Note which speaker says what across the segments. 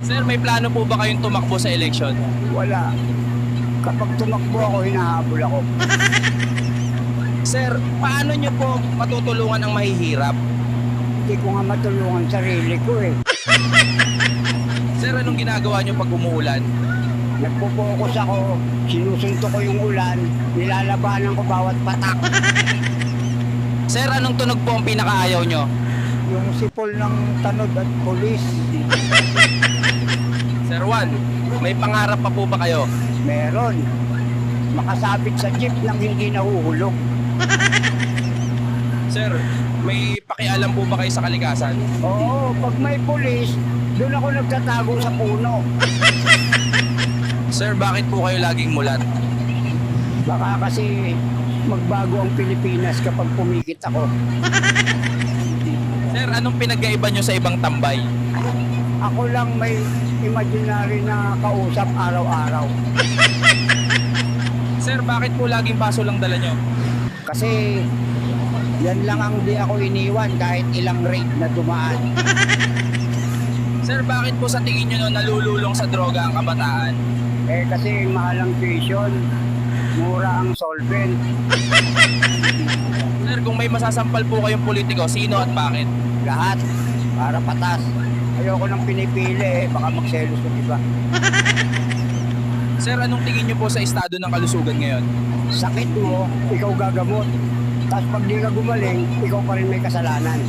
Speaker 1: Sir, may plano po ba kayong tumakbo sa eleksyon?
Speaker 2: Wala. Kapag tumakbo ako, hinahabol ako.
Speaker 1: Sir, paano nyo po matutulungan ang mahihirap?
Speaker 2: Hindi ko nga matulungan sarili ko eh.
Speaker 1: Sir, anong ginagawa nyo pag umuulan?
Speaker 2: Nagpo-focus ako, sinusunto ko yung ulan, nilalabanan ko bawat patak.
Speaker 1: Sir, anong tunog po ang pinakaayaw nyo?
Speaker 2: Yung sipol ng tanod at pulis,
Speaker 1: Sir Juan, may pangarap pa po ba kayo?
Speaker 2: meron. Makasabit sa jeep nang hindi nahuhulog.
Speaker 1: Sir, may pakialam po ba kayo sa kalikasan?
Speaker 2: Oo, pag may pulis, doon ako nagtatago sa puno.
Speaker 1: Sir, bakit po kayo laging mulat?
Speaker 2: Baka kasi magbago ang Pilipinas kapag pumikit ako.
Speaker 1: Sir, anong pinagkaiba nyo sa ibang tambay?
Speaker 2: Ako lang may imaginary na kausap araw-araw.
Speaker 1: Sir, bakit po laging baso lang dala nyo?
Speaker 2: Kasi yan lang ang di ako iniwan kahit ilang raid na dumaan.
Speaker 1: Sir, bakit po sa tingin nyo no, nalululong sa droga ang kabataan?
Speaker 2: Eh kasi mahal ang tuition, mura ang solvent.
Speaker 1: Sir, kung may masasampal po kayong politiko, sino at bakit?
Speaker 2: Lahat para patas. Ayoko nang pinipili eh, baka magselos yung iba.
Speaker 1: Sir, anong tingin nyo po sa estado ng kalusugan ngayon?
Speaker 2: Sakit mo, ikaw gagamot. Tapos pag di ka gumaling, ikaw pa rin may kasalanan.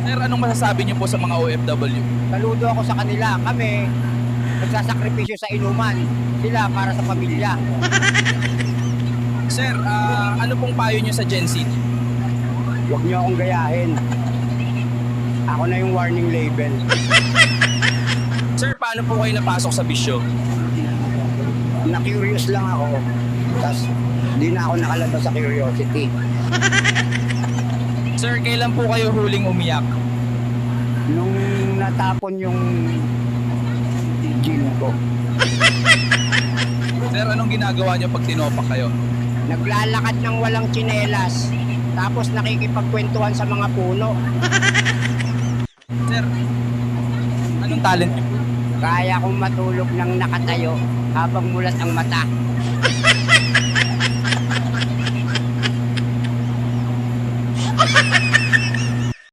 Speaker 1: Sir, anong masasabi nyo po sa mga OFW?
Speaker 2: Saludo ako sa kanila. Kami, nagsasakripisyo sa inuman. Sila para sa pamilya.
Speaker 1: Sir, ano pong payo nyo sa Gen Z?
Speaker 2: Huwag niyo akong gayahin. Ako na yung warning label.
Speaker 1: Sir, paano po kayo napasok sa bisyo?
Speaker 2: Na-curious lang ako. Tapos, di na ako nakalabas sa curiosity.
Speaker 1: Sir, kailan po kayo huling umiyak?
Speaker 2: Nung natapon yung gym ko,
Speaker 1: Sir, anong ginagawa nyo pag tinopak kayo?
Speaker 2: naglalakad ng walang tsinelas. Tapos nakikipagkwentuhan sa mga puno.
Speaker 1: Sir, anong talent nyo?
Speaker 2: Kaya kong matulog ng nakatayo habang mulat ang mata.